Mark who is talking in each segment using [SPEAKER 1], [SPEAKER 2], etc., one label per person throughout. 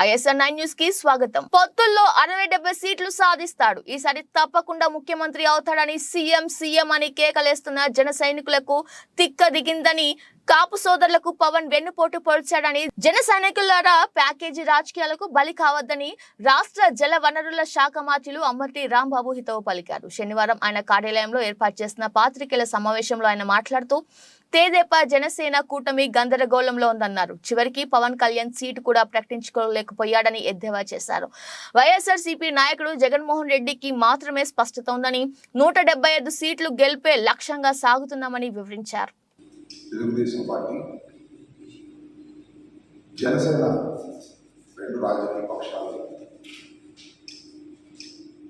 [SPEAKER 1] ISR9 news కి స్వాగతం. పొత్తుల్లో 60-70 సీట్లు సాధిస్తాడు. ఈసారి తప్పకుండా ముఖ్యమంత్రి అవుతాడని సీఎం అని కేకలేస్తున్న జన సైనికులకు తిక్క దిగిందని, కాపు సోదరులకు పవన్ వెన్నుపోటు పొడిచాడని, జన సైనికులారా ప్యాకేజీ రాజకీయాలకు బలి కావద్దని రాష్ట్ర జల వనరుల శాఖ మంత్రులు అమ్మటి రాంబాబు హితవు పలికారు. శనివారం ఆయన కార్యాలయంలో ఏర్పాటు చేసిన పాత్రికేయుల సమావేశంలో ఆయన మాట్లాడుతూ తెదేపా జనసేన కూటమి గందరగోళంలో ఉందన్నారు. చివరికి పవన్ కళ్యాణ్ సీటు కూడా ప్రకటించుకోలేకపోయాడని ఎద్దేవా చేశారు. వైఎస్ఆర్సీపీ నాయకుడు జగన్మోహన్ రెడ్డికి మాత్రమే స్పష్టత ఉందని, 175 సీట్లు గెలిపే లక్ష్యంగా సాగుతున్నామని వివరించారు.
[SPEAKER 2] తెలుగుదేశం పార్టీ, జనసేన రెండు రాజకీయ పక్షాలు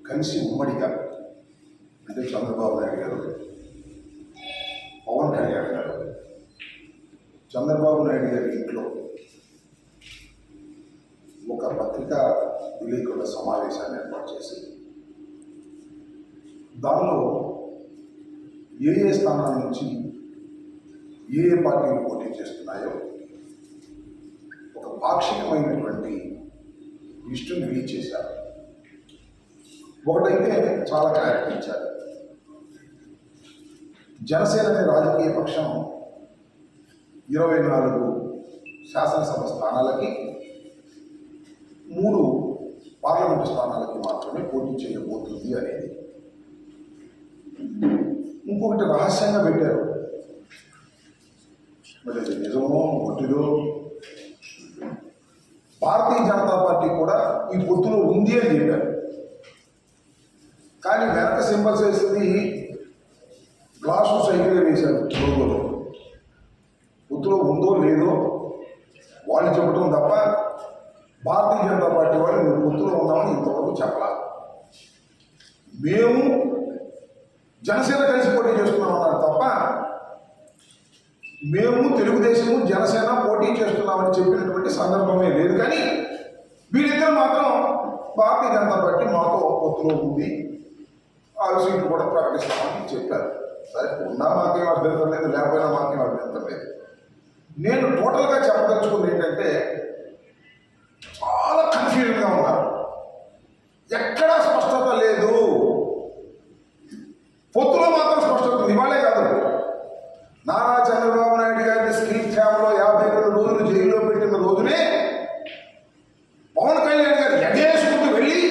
[SPEAKER 2] కలిసి ఉమ్మడిగా, అంటే చంద్రబాబు నాయుడు గారు, పవన్ కళ్యాణ్ గారు, చంద్రబాబు నాయుడు గారి ఇంట్లో ఒక పత్రికా విలేకరుల సమావేశాన్ని ఏర్పాటు చేసి దానిలో ఏ స్థానాల నుంచి ఏ పార్టీలు పోటీ చేస్తున్నాయో ఒక పాక్షికమైనటువంటి లిస్టును రిలీజ్ చేశారు. ఒకటైతే చాలా క్లారిటీ ఇచ్చారు. జనసేన అనే రాజకీయ పక్షం 24 శాసనసభ స్థానాలకి, 3 పార్లమెంటు స్థానాలకి మాత్రమే పోటీ చేయబోతుంది అనేది. ఇంకొకటి రహస్యంగా పెట్టారు. మరి అది నిజమో ఒట్టిదో, భారతీయ జనతా పార్టీ కూడా ఈ పొత్తులో ఉంది అని చెప్పారు. కానీ వెనక సింబల్స్ వేసింది గ్లాసు సైకిల్ వేశారు. లోగోలో పొత్తులో ఉందో లేదో వాళ్ళు చెప్పడం తప్ప భారతీయ జనతా పార్టీ వాళ్ళు మేము పొత్తులో ఉన్నామని ఇంతవరకు చెప్పాలి. మేము జనసేన కలిసి పోటీ చేస్తున్నామన్నారు తప్ప మేము తెలుగుదేశము జనసేన పోటీ చేస్తున్నామని చెప్పినటువంటి సందర్భమే లేదు. కానీ వీరిద్దరు మాత్రం భారతీయ జనతా పార్టీ మాతో పొత్తులో ఉంది, 6 సీట్లు కూడా ప్రకటిస్తామని చెప్పారు. సరే, ఉన్నా మాకేం అభ్యంతరం లేదు, లేకపోయినా మాకేం అభ్యంతరం లేదు. నేను టోటల్గా చెప్పదలుచుకుంది ఏంటంటే, చాలా కన్ఫ్యూజన్గా ఉన్నారు. ఎక్కడా స్పష్టత లేదు. పొత్తులో మాత్రం స్పష్టత ఉంది. ఇవాళే కాదు, నారా చంద్రబాబు నాయుడు గారిని స్కిల్ క్యాంప్లో 52 రోజులు జైల్లో పెట్టిన రోజునే పవన్ కళ్యాణ్ గారు ఎగేసుకుంటూ వెళ్ళి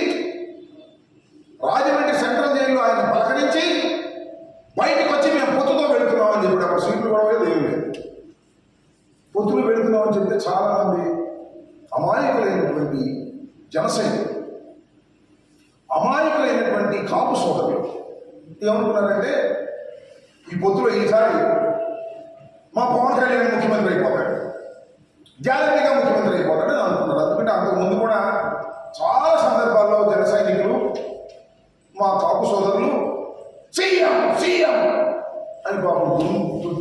[SPEAKER 2] రాజమండ్రి సెంట్రల్ జైల్లో ఆయన పలకరించి బయటకు వచ్చి మేము పొత్తుతో వెళుతున్నామని చెప్పాడు. అక్కడ సీట్లు కూడా ఏమీ లేదు. పొత్తులు వెళుతున్నామని చెప్తే చాలామంది అమాయకులైనటువంటి జనసైనికులు, అమాయకులైనటువంటి కాపు సోదరులు ఏమనుకున్నారంటే, ఈ పొత్తులో ఈసారి మా పవన్ కళ్యాణ్ ముఖ్యమంత్రి అయిపోతాడు, గ్యారంటీగా ముఖ్యమంత్రి అయిపోతాడు అని అనుకున్నారు. ఎందుకంటే అంతకు ముందు కూడా చాలా సందర్భాల్లో జన సైనికులు, మా కాపు సోదరులు సీఎం అని పాపం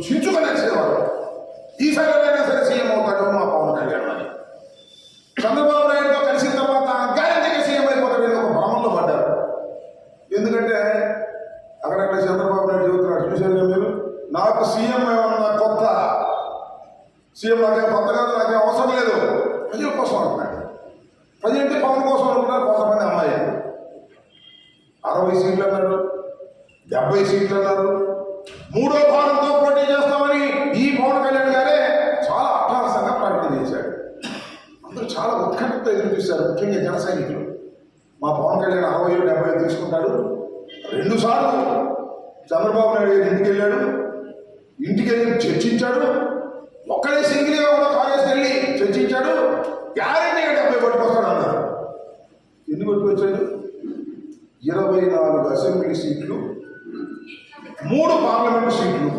[SPEAKER 2] చించుకొని వచ్చేవారు. ఈసారి ఎవరైనా సరే సీఎం అవుతాడు మా పవన్ కళ్యాణ్ అని. చంద్రబాబు నాయుడుతో కలిసిన తర్వాత గ్యారంటీగా సీఎం అయిపోతాడు అని ఒక భ్రమంలో పడ్డారు. ఎందుకంటే అక్కడక్కడ చంద్రబాబు నాయుడు చెబుతున్నాడు, చూశారుగా మీరు, నాకు సీఎం ఏమన్నా కొత్త, సీఎం నాకేం కొత్త కాదు, నాకేం అవసరం లేదు, ప్రజల కోసం అంటున్నాడు. ప్రజలంటే పవన్ కోసం అనుకున్నారు కొంతమంది అమ్మాయిలు. 60 సీట్లు అన్నారు, 70 సీట్లు అన్నారు. 3వ భాగంతో పోటీ చేస్తామని ఈ పవన్ కళ్యాణ్ గారే చాలా అట్టహాసంగా ప్రకటన చేశాడు. అందరూ చాలా ఉత్కంఠతో ఎదురు చూశారు, ముఖ్యంగా జన సైనికులు. మా పవన్ కళ్యాణ్ 60, 70 తీసుకుంటాడు. 2 సార్లు చంద్రబాబు నాయుడు గారు ఇంటికి వెళ్ళాడు, ఇంటికి వెళ్ళి చర్చించాడు. ఒక్కడే సింగిల్గా కూడా కాంగ్రెస్ వెళ్ళి చర్చించాడు. గ్యారెంటీగా 70 పట్టుకొస్తాడు అన్నారు. ఎన్ని పట్టుకొచ్చాడు? 24 అసెంబ్లీ సీట్లు, 3 పార్లమెంటు సీట్లు.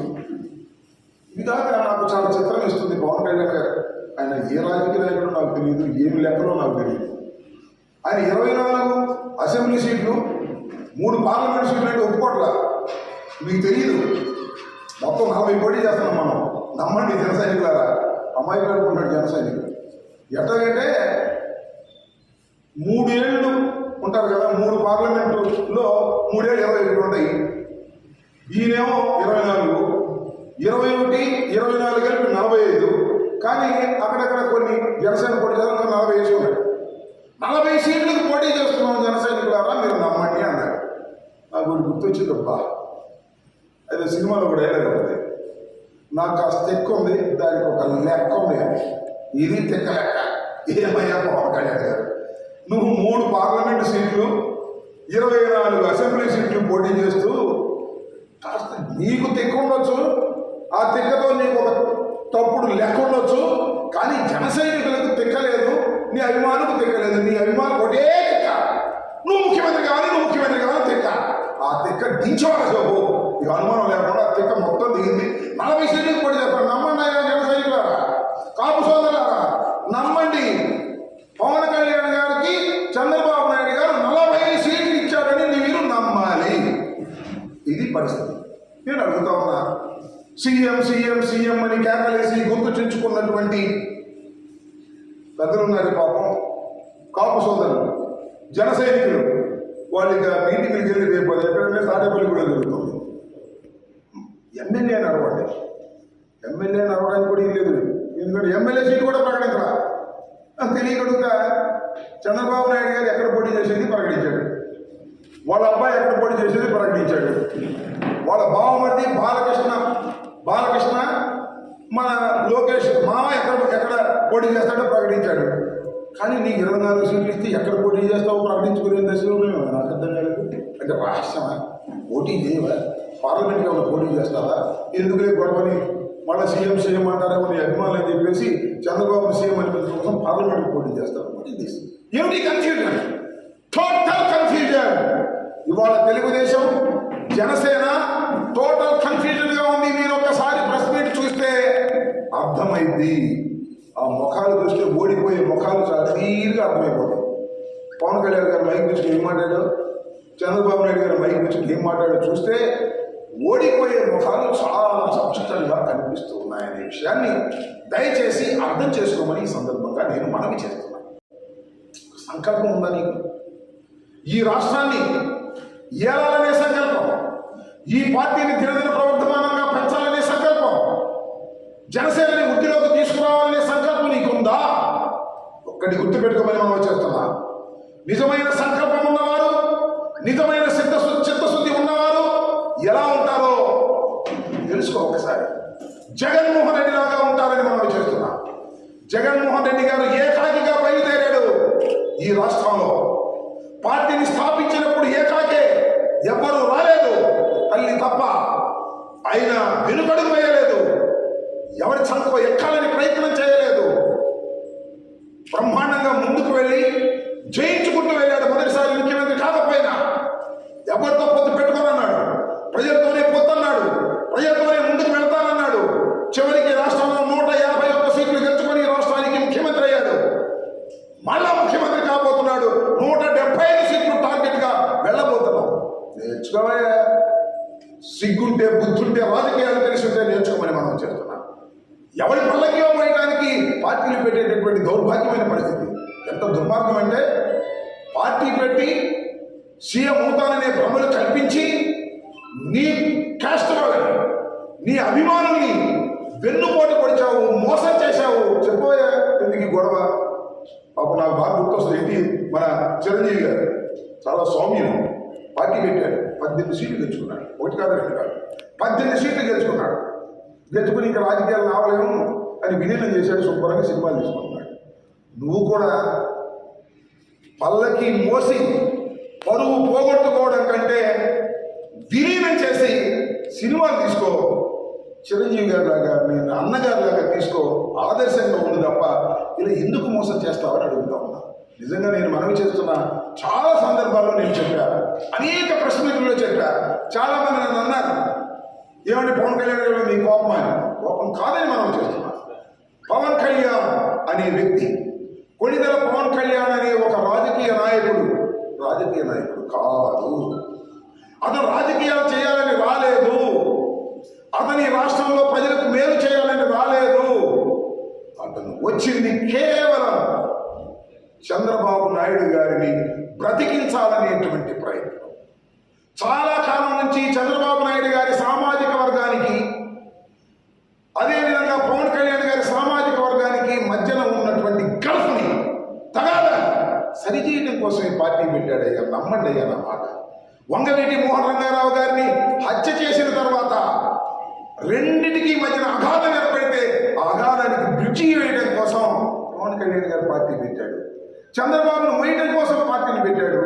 [SPEAKER 2] ఇదాకా నాకు చాలా చిత్రం ఇస్తుంది పవన్ కళ్యాణ్ గారు. ఆయన ఏ రాజకీయ నాయకుడో నాకు తెలియదు, ఏమి లెక్కలో నాకు తెలియదు. ఆయన 24 అసెంబ్లీ సీట్లు, 3 పార్లమెంట్ సీట్లు అంటే ఒప్పుకోట్లా. మీకు తెలియదు, మొత్తం 40 పోటీ చేస్తున్నాం మనం. నమ్మండి జన సైనికులారా, అమ్మాయి అనుకుంటాడు జన సైనికులు. ఎట్లాగంటే 3 ఏళ్ళు ఉంటారు కదా, 3 పార్లమెంటులో 3 ఏళ్ళు 21 ఉంటాయి. ఈయనేమో 24, 21, 24 కలిపి 45. కానీ అక్కడక్కడ కొన్ని జనసేన పోటీ చేయాలి 40 వేసి ఉన్నాయి. 40 సీట్లకు పోటీ చేస్తున్నాం జన సైనికులారా మీరు నమ్మండి అన్నాడు. నాకు ఒకటి గుర్తొచ్చిందబ్బా, అయితే సినిమాలో ఒక డైలాగ్ ఉంటుంది, నాకు కాస్త తెక్క ఉంది దానికి ఒక లెక్క ఉంది అని. ఇది తెక్క లెక్క. ఏమయ్యా పవన్ కళ్యాణ్ గారు, నువ్వు 3 పార్లమెంటు సీట్లు 24 అసెంబ్లీ సీట్లు పోటీ చేస్తూ కాస్త నీకు తెక్క ఉండొచ్చు, ఆ తెక్కతో నీకు ఒక తప్పుడు లెక్క ఉండొచ్చు, కానీ జన సైనికులకు తెక్కలేదు, నీ అభిమానులకు తెక్కలేదు. నీ అభిమానులు ఒకటే తెక్క, నువ్వు ముఖ్యమంత్రి కావాలి, నువ్వు ముఖ్యమంత్రి కావాలి తెక్క. ఆ తెక్క దించవాలి బాబు, ఇక అనుమానం లేకుండా ఆ తెక్క మొత్తం దిగింది. 40 సీట్లకు పోటీ చేస్తారు. నమ్మండి ఆయన జన సైనికులారా, కాపు సోదరులారా నమ్మండి. పవన్ కళ్యాణ్ గారికి చంద్రబాబు నాయుడు గారు 40 సీట్లు ఇచ్చారని మీరు నమ్మాలి. ఇది పరిస్థితి. నేను అడుగుతా ఉన్నా, సీఎం సీఎం సీఎం అని కేకలేసి గొంతు చించుకున్నటువంటి పెద్దలు ఉన్నారు పాపం, కాపు సోదరులు, జన సైనికులు. వాళ్ళకి మీటింగ్కి వెళ్ళి రేపు ఎక్కడంటే తాడేపల్లి కూడా జరుగుతుంది. ఎమ్మెల్యే నడవండి, ఎమ్మెల్యే నడవడానికి కూడా లేదు. ఎందుకంటే ఎమ్మెల్యే సీట్ కూడా ప్రకటించరా. తెలియకుండా చంద్రబాబు నాయుడు గారు ఎక్కడ పోటీ చేసేది ప్రకటించాడు, వాళ్ళ అబ్బాయి ఎక్కడ పోటీ చేసేది ప్రకటించాడు, వాళ్ళ బావమరిది బాలకృష్ణ మన లోకేష్ మామ ఎక్కడ పోటీ చేస్తాడో ప్రకటించాడు. కానీ నీకు 24 సీట్లు ఇస్తే ఎక్కడ పోటీ చేస్తావో ప్రకటించుకునే దశలో నాకు అర్థం కాలేదు. అంటే రాష్ట్రమా, పోటీ చేయవా, పార్లమెంట్కి ఏమైనా పోటీ చేస్తావా, ఎందుకులే గొడవని మళ్ళీ సీఎం అంటారేమో నీ అభిమానులు అని చెప్పేసి చంద్రబాబు సీఎం అనిపించడం కోసం పార్లమెంట్కి పోటీ చేస్తారు. ఏమిటి కన్ఫ్యూజన్, టోటల్ కన్ఫ్యూజన్. ఇవాళ తెలుగుదేశం జనసేన టోటల్ కన్ఫ్యూజన్గా ఉంది. మీరు ఒక్కసారి ప్రెస్ మీట్ చూస్తే అర్థమైంది. ఆ ముఖాలు చూస్తే ఓడిపోయే ముఖాలు చాలా క్లియర్గా అర్థమైపోతాయి. పవన్ కళ్యాణ్ గారు మైక్ నుంచి ఏం మాట్లాడాడు, చంద్రబాబు నాయుడు గారు మైక్ నుంచి ఏం మాట్లాడాడో చూస్తే ఓడిపోయే ముఖాలు చాలా స్పష్టంగా కనిపిస్తూ ఉన్నాయనే విషయాన్ని దయచేసి అర్థం చేసుకోమని ఈ సందర్భంగా నేను మనవి చేస్తున్నాను. సంకల్పం ఉందా నీకు? ఈ రాష్ట్రాన్ని ఏలాలనే సంకల్పం, ఈ పార్టీని దినదిన ప్రవర్తమానంగా పెంచాలనే సంకల్పం, జనసేనని వృద్ధిలోకి తీసుకురావాలనే సంకల్పం నీకుందా? ఒక్కటి గుర్తుపెట్టుకోమని మనం చేస్తున్నా. నిజమైన సంకల్పం ఉన్నవారు, నిజమైన చిత్తశుద్ధి ఉన్నవారు ఎలా ఉంటారో తెలుసుకో ఒకసారి. జగన్మోహన్ రెడ్డి లాగా ఉంటారని మనం చేస్తున్నా. జగన్మోహన్ రెడ్డి గారు ఏకాకిగా బయలుదేరాడు ఈ రాష్ట్రంలో. పార్టీని స్థాపించినప్పుడు ఏకాకే, ఎవ్వరూ రాలేదు, తల్లి తప్ప. ఆయన వెనుకడుగు వేయలేదు, ఎవరి చంకో ఎక్కాలని ప్రయత్నం చేయలేదు. బ్రహ్మాండంగా ముందుకు వెళ్ళి జయించుకుంటూ వెళ్ళాడు. మొదటిసారి ముఖ్యమంత్రి కాకపోయినా ఎవరితో పొత్తు పెట్టుకోనన్నాడు, ప్రజలతోనే పొత్తన్నాడు, ప్రజలతోనే ముందుకు వెళ్తానన్నాడు. చివరికి రాష్ట్రంలో 151 సీట్లు గెలుచుకొని రాష్ట్రానికి ముఖ్యమంత్రి అయ్యాడు. మళ్ళా ముఖ్యమంత్రి కాబోతున్నాడు. 175 సీట్లు టార్గెట్ గా వెళ్ళబోతున్నాం. నేర్చుకోవయ్యా, సిగ్గుంటే బుద్ధుంటే రాజకీయాలు తెలిసి ఉంటే నేర్చుకోమని మనం చేస్తున్నాం. ఎవరి పల్లకి పోయడానికి పార్టీలు పెట్టేటటువంటి దౌర్భాగ్యమైన పరిస్థితి. ఎంత దుర్మార్గం అంటే, పార్టీ పెట్టి సీఎం అవుతాననే భ్రమలు కల్పించి నీ క్యాస్ట్ వాళ్ళని, నీ అభిమానుల్ని వెన్నుపోటు పొడిచావు, మోసం చేశావు. చెప్పబోయా ఎందుకు గొడవ? పాపం నాకు బాగా గుర్తొస్తుంది. ఏంటి, మన చిరంజీవి గారు చాలా సౌమ్యం, పార్టీ పెట్టాడు, 18 సీట్లు గెలుచుకున్నాడు. 1 కాదు 2 కాదు, 18 సీట్లు గెలుచుకున్నాడు. గెలుచుకుని ఇంకా రాజకీయాలు రావలేము అని విలీనం చేశాడు. శుభ్రంగా సినిమాలు తీసుకుంటున్నాడు. నువ్వు కూడా పల్లకి మోసి పరువు పోగొట్టుకోవడం కంటే విలీనం చేసి సినిమాలు తీసుకో. చిరంజీవి గారి లాగా, మీ అన్నగారి లాగా తీసుకో, ఆదర్శంగా ఉంది తప్ప ఇలా ఎందుకు మోసం చేస్తావని అడుగుతా ఉన్నా. నిజంగా నేను మనవి చేస్తున్నా. చాలా సందర్భాల్లో నేను చెప్పా, అనేక ప్రెస్ మీట్లలో చెప్పా. చాలా మంది నన్ను అన్నారు, ఏమంటే పవన్ కళ్యాణ్ గారు మీ కోపం అని. కోపం కాదని మనం చేస్తున్నా. పవన్ కళ్యాణ్ అనే వ్యక్తి, కొణిదెల పవన్ కళ్యాణ్ అనే ఒక రాజకీయ నాయకుడు కాదు. అతను రాజకీయాలు చేయాలని రాలేదు, అతని రాష్ట్రంలో ప్రజలకు మేలు చేయాలని రాలేదు. అతను వచ్చింది కేవలం చంద్రబాబు నాయుడు గారిని బ్రతికించాలనేటువంటి ప్రయత్నం. చాలా కాలం నుంచి చంద్రబాబు నాయుడు గారి సామాజిక వర్గానికి, అదేవిధంగా పవన్ కళ్యాణ్ గారి సామాజిక వర్గానికి మధ్యన ఉన్నటువంటి గల్ఫ్ని, తగాదా సరి పెట్టాడయ్యా, నమ్మండి అయ్యా నా మాట. వంగవీటి మోహన్ రంగారావు గారిని హత్య చేసిన తర్వాత రెండిటికి మధ్యన అగాధం ఏర్పడితే ఆ అగాధానికి బ్రిడ్జి వేయడం కోసం పవన్ కళ్యాణ్ గారు పార్టీ పెట్టాడు. చంద్రబాబును మోయడం కోసం పార్టీని పెట్టాడు.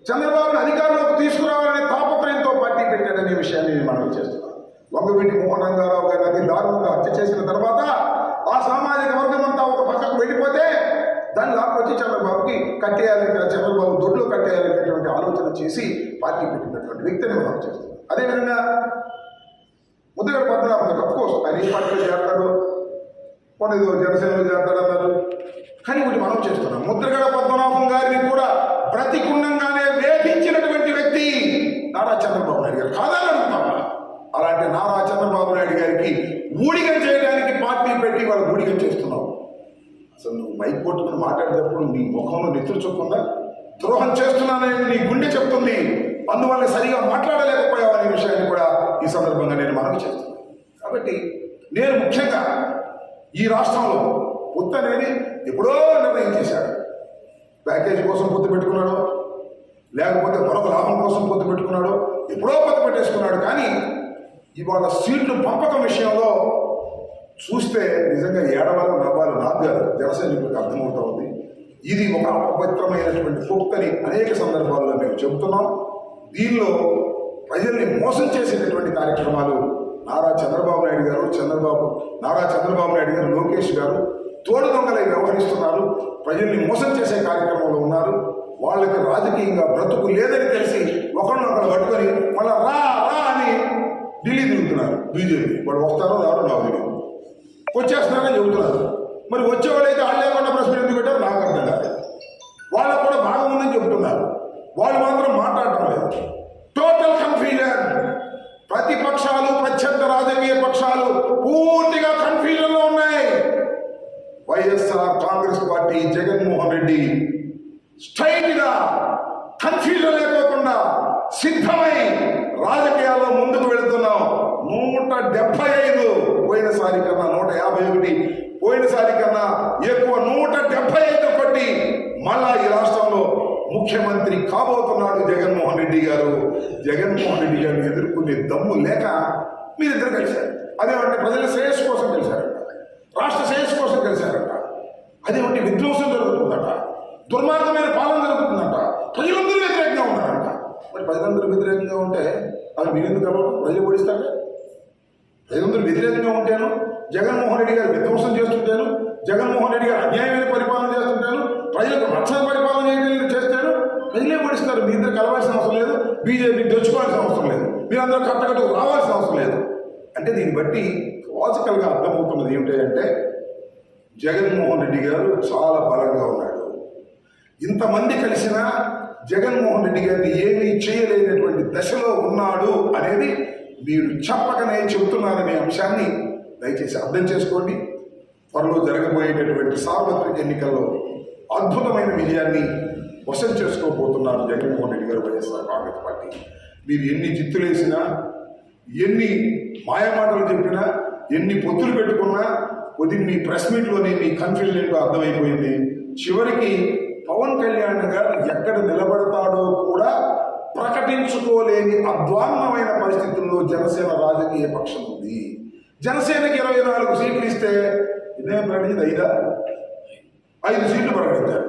[SPEAKER 2] చంద్రబాబును అధికారంలోకి తీసుకురావాలనే తాపత్రయంతో పార్టీ పెట్టాడనే విషయాన్ని నేను మనవి చేస్తున్నాను. వంగవీటి మోహన్ రంగారావు గారిని అతి దారుణంగా హత్య చేసిన తర్వాత ఆ సామాజిక వర్గం అంతా ఒక పక్కకు వెళ్ళిపోతే దాన్ని లాక్కొచ్చి చంద్రబాబుకి కట్టేయాలని, చంద్రబాబు దొడ్లో కట్టేయాలనేటువంటి ఆలోచన చేసి పార్టీ పెట్టినటువంటి వ్యక్తిని మనం చేస్తున్నాం. అదేవిధంగా ముద్రగడ పద్మనాభం గారు అఫ్కోర్స్ ఆయన ఏ పార్టీలో చేస్తాడు, కొన్ని జనసేనలో చేస్తాడన్నారు. కానీ వీటి మనం చేస్తున్నాం. ముద్రగడ పద్మనాభం గారిని కూడా ప్రతికుండంగానే వేధించినటువంటి వ్యక్తి నారా చంద్రబాబు నాయుడు గారు కాదని అడుగుతాం. అలాంటి నారా చంద్రబాబు నాయుడు గారికి ఊడిగం చేయడానికి పార్టీ పెట్టి వాళ్ళు ఊడిగం చేస్తున్నావు. అసలు నువ్వు మైక్ కొట్టుకుని మాట్లాడేటప్పుడు నీ ముఖంలో నెత్తురు చొక్కుందా? ద్రోహం చేస్తున్నానని నీ గుండె చెప్తుంది. అందువల్ల సరిగా మాట్లాడలేకపోయావు అనే విషయాన్ని కూడా ఈ సందర్భంగా నేను మనవి చేస్తున్నాను. కాబట్టి నేను ముఖ్యంగా ఈ రాష్ట్రంలో పొత్తు అనేది ఎప్పుడో నిర్ణయం చేశాడు. ప్యాకేజీ కోసం పొత్తు పెట్టుకున్నాడు, లేకపోతే మరొక లాభం కోసం పొత్తు పెట్టుకున్నాడు, ఎప్పుడో పొత్తు పెట్టేసుకున్నాడు. కానీ ఇవాళ సీట్లు పంపకం విషయంలో చూస్తే నిజంగా ఏడవాళ్ళు నవ్వాలి నాకు కాదు, జనసైనికులకు అర్థమవుతా ఉంది. ఇది ఒక అపవిత్రమైనటువంటి పొత్తని అనేక సందర్భాల్లో మేము చెబుతున్నాం. దీనిలో ప్రజల్ని మోసం చేసేటటువంటి కార్యక్రమాలు నారా చంద్రబాబు నాయుడు గారు, లోకేష్ గారు తోడు దొంగలై వ్యవహరిస్తున్నారు. ప్రజల్ని మోసం చేసే కార్యక్రమంలో ఉన్నారు. వాళ్ళకి రాజకీయంగా బ్రతుకు లేదని తెలిసి ఒకరినొకరు పట్టుకొని మళ్ళీ రా రా అని ఢిల్లీ తిరుగుతున్నారు. బీజేపీ వాళ్ళు వస్తారో రారో నాకు తెలియదు, వచ్చేస్తున్నారని చెబుతున్నారు. మరి వచ్చేవాళ్ళైతే వాళ్ళు లేకుండా ప్రశ్న ఎందుకు పెట్టారు నాకు అర్థం కాదు. వాళ్ళకు కూడా భాగం ఉందని చెబుతున్నారు, వాళ్ళు మాత్రం మాట్లాడటం లేదు. Total confusion. ప్రతిపక్షాలు, ప్రత్యర్థ రాజకీయ పక్షాలు పూర్తిగా కన్ఫ్యూజన్లో ఉన్నాయి. వైఎస్ఆర్ కాంగ్రెస్ పార్టీ, జగన్మోహన్ రెడ్డి స్ట్రైట్ గా కన్ఫ్యూజన్ లేకోకుండా సిద్ధమై రాజకీయాల్లో ముందుకు వెళుతున్నాం. 175 పోయినసారి కన్నా 151, పోయినసారి కన్నా ఎక్కువ 175 కొట్టి మళ్ళా ఈ రాష్ట్రంలో ముఖ్యమంత్రి కాబోతున్నాడు జగన్మోహన్ రెడ్డి గారు. జగన్మోహన్ రెడ్డి గారిని ఎదుర్కొనే దమ్ము లేక మీరిద్దరు కలిశారు. అదేమంటే ప్రజల శ్రేయస్సు కోసం కలిశారంట, రాష్ట్ర శ్రేయస్సు కోసం కలిశారంట. అదేమంటే విధ్వంసం జరుగుతుందట, దుర్మార్గమైన పాలన జరుగుతుందంట, ప్రజలందరూ వ్యతిరేకంగా ఉన్నారంట. మరి ప్రజలందరూ వ్యతిరేకంగా ఉంటే అది మీరెందుకు కలవడం? ప్రజలు ఓడిస్తారే. ప్రజలందరూ వ్యతిరేకంగా ఉంటాను, జగన్మోహన్ రెడ్డి గారు విధ్వంసం చేస్తుంటాను, జగన్మోహన్ రెడ్డి గారు అన్యాయమైన పరిపాలన చేస్తుంటాను, ప్రజలకు రక్షణ పరిపాలన చేస్తాను, ప్రజలే ఓడిస్తారు. మీ ఇద్దరు కలవాల్సిన అవసరం లేదు, బీజేపీ తెచ్చుకోవాల్సిన అవసరం లేదు, మీరందరూ కట్టకట్టు రావాల్సిన అవసరం లేదు. అంటే దీన్ని బట్టి లాజికల్గా అర్థమవుతున్నది ఏమిటంటే జగన్మోహన్ రెడ్డి గారు చాలా బలంగా ఉన్నాడు. ఇంతమంది కలిసినా జగన్మోహన్ రెడ్డి గారిని ఏమీ చేయలేనటువంటి దశలో ఉన్నాడు అనేది మీరు చెప్పకనే చెబుతున్నారనే అంశాన్ని దయచేసి అర్థం చేసుకోండి. త్వరలో జరగబోయేటటువంటి సార్వత్రిక ఎన్నికల్లో అద్భుతమైన విజయాన్ని వశం చేసుకోబోతున్నారు జగన్మోహన్ రెడ్డి గారు, వైఎస్ఆర్ కాంగ్రెస్ పార్టీ. మీరు ఎన్ని జిత్తులేసినా, ఎన్ని మాయమాటలు చెప్పినా, ఎన్ని పొత్తులు పెట్టుకున్నా కొద్దిగా మీ ప్రెస్ మీట్లోనే మీ కన్ఫ్యూజన్ అర్థమైపోయింది. చివరికి పవన్ కళ్యాణ్ గారు ఎక్కడ నిలబడతాడో కూడా ప్రకటించుకోలేని అధ్వాన్నమైన పరిస్థితుల్లో జనసేన రాజకీయ పక్షం ఉంది. జనసేనకి 24 సీట్లు ఇస్తే ఇదేం ప్రకటించింది? 5 సీట్లు ప్రకటించారు,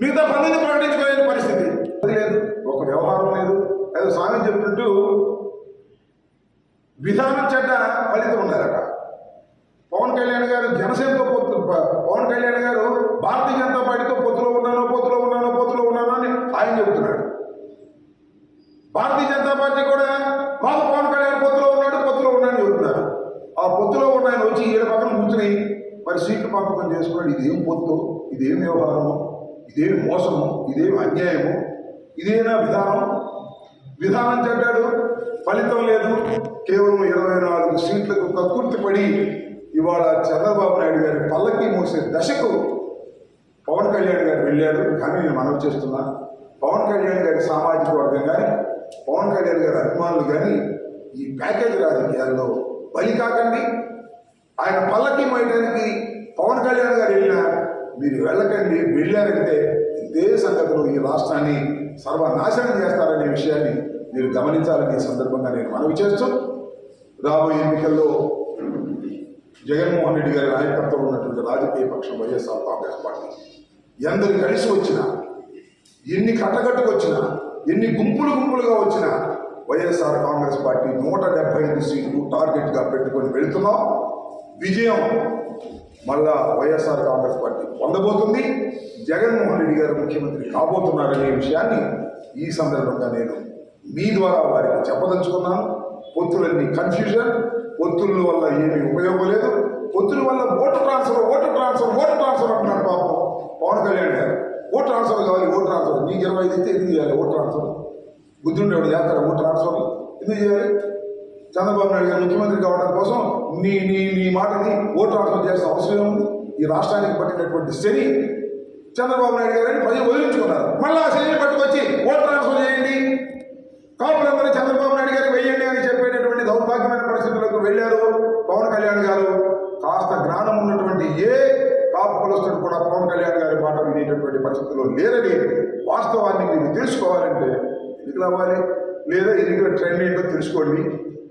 [SPEAKER 2] మిగతా 12 ప్రకటించుకోలేని పరిస్థితి. అది లేదు, ఒక వ్యవహారం లేదు. ఏదో స్వామి చెప్పినట్టు విధానం చెడ్డ ఫలితం ఉన్నారట. పవన్ కళ్యాణ్ గారు జనసేనతో పవన్ కళ్యాణ్ గారు భారతీయ జనతా పార్టీతో పొత్తులో ఉన్నాను అని ఆయన చెబుతున్నాడు. భారతీయ జనతా పార్టీ కూడా మాకు పవన్ కళ్యాణ్ పొత్తులో ఉన్నాడని చెబుతున్నారు. ఆ పొత్తులో ఉన్న ఆయన వచ్చి 7 పక్కన కూర్చుని మరి సీట్లు పంపకం చేసుకున్నాడు. ఇదేం పొత్తు, ఇదేం వ్యవహారము, ఇదేమి మోసము, ఇదేమి అన్యాయము, ఇదేనా విధానం చెప్పాడు, ఫలితం లేదు. కేవలం 24 సీట్లకు కక్కుర్తి పడి ఇవాళ చంద్రబాబు నాయుడు గారి పల్లకి మోసే దశకు పవన్ కళ్యాణ్ గారు వెళ్ళాడు. కానీ నేను మనవి చేస్తున్నా, పవన్ కళ్యాణ్ గారి సామాజిక వర్గం కానీ, పవన్ కళ్యాణ్ గారి అభిమానులు కానీ ఈ ప్యాకేజీ రాజకీయాల్లో బలి కాకండి. ఆయన పల్లకి మోయడానికి పవన్ కళ్యాణ్ గారు వెళ్ళినా మీరు వెళ్ళకండి. వెళ్ళారంటే ఇదే సంగతిలో ఈ రాష్ట్రాన్ని సర్వనాశనం చేస్తారనే విషయాన్ని మీరు గమనించాలని ఈ సందర్భంగా నేను మనవి చేస్తూ రాబోయే ఎన్నికల్లో జగన్మోహన్ రెడ్డి గారి నాయకత్వంలో ఉన్నటువంటి రాజకీయ పక్షం వైఎస్ఆర్ కాంగ్రెస్ పార్టీ ఎందరు కలిసి వచ్చినా, ఎన్ని కట్టగట్టుకొచ్చినా, ఎన్ని గుంపులుగా వచ్చినా వైఎస్ఆర్ కాంగ్రెస్ పార్టీ 175 సీట్లు టార్గెట్గా పెట్టుకొని వెళుతున్నాం. విజయం మళ్ళా వైఎస్ఆర్ కాంగ్రెస్ పార్టీ పొందబోతుంది. జగన్మోహన్ రెడ్డి గారు ముఖ్యమంత్రి కాబోతున్నారనే విషయాన్ని ఈ సందర్భంగా నేను మీ ద్వారా వారికి చెప్పదలుచుకున్నాను. పొత్తులన్నీ కన్ఫ్యూజన్, పొత్తుల వల్ల ఏమీ ఉపయోగం లేదు. పొత్తుల వల్ల ఓటు ట్రాన్స్ఫర్ అంటున్నారు పాపం పవన్ కళ్యాణ్ గారు. ఓటు ట్రాన్స్ఫర్ కావాలి, ఓటు ట్రాన్స్ఫర్. నీకు 25 అయితే ఎందుకు చేయాలి ఓటు ట్రాన్స్ఫర్? బుద్ధి ఉండేవాడు చేస్తారు ఓటు ట్రాన్స్ఫర్ ఎందుకు చేయాలి? చంద్రబాబు నాయుడు గారు ముఖ్యమంత్రి కావడం కోసం నీ మాటని ఓటు ట్రాన్స్ఫర్ చేసిన అవసరం ఉంది. ఈ రాష్ట్రానికి పట్టినటువంటి శని చంద్రబాబు నాయుడు గారిని ప్రజలు వదిలించుకున్నారు. మళ్ళీ ఆ శని పట్టుకొచ్చి ఓటు ట్రాన్స్ఫర్ చేయండి, కాపులందరూ చంద్రబాబు నాయుడు గారికి వెయ్యండి అని చెప్పేటటువంటి దౌర్భాగ్యమైన పరిస్థితులకు వెళ్ళారు పవన్ కళ్యాణ్ గారు. కాస్త జ్ఞానం ఉన్నటువంటి ఏ కాపు కులస్తుడు కూడా పవన్ కళ్యాణ్ గారి మాట వినేటటువంటి పరిస్థితుల్లో లేరని వాస్తవాన్ని మీరు తెలుసుకోవాలంటే ఎన్నికలు అవ్వాలి, లేదా ఎన్నికల ట్రెండ్ ఏంటో తెలుసుకోండి.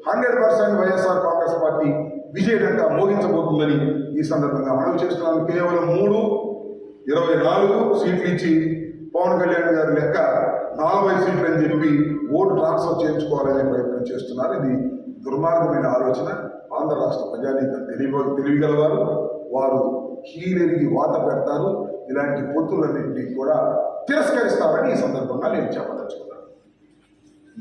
[SPEAKER 2] 100% వైఎస్ఆర్ కాంగ్రెస్ పార్టీ విజయడంగా మోగించబోతుందని ఈ సందర్భంగా మనవి చేస్తున్నాను. కేవలం 24 సీట్లు ఇచ్చి పవన్ కళ్యాణ్ గారి లెక్క 40 సీట్లు అని చెప్పి ఓటు ట్రాన్స్ఫర్ చేయించుకోవాలనే ప్రయత్నం చేస్తున్నారు. ఇది దుర్మార్గమైన ఆలోచన. ఆంధ్ర రాష్ట్ర ప్రజానీకం తెలియగలవారు, వారు కీలెరిగి వాత పెడతారు. ఇలాంటి పొత్తులన్నింటినీ కూడా తిరస్కరిస్తారని ఈ సందర్భంగా నేను చెప్పదలుచుకున్నాను.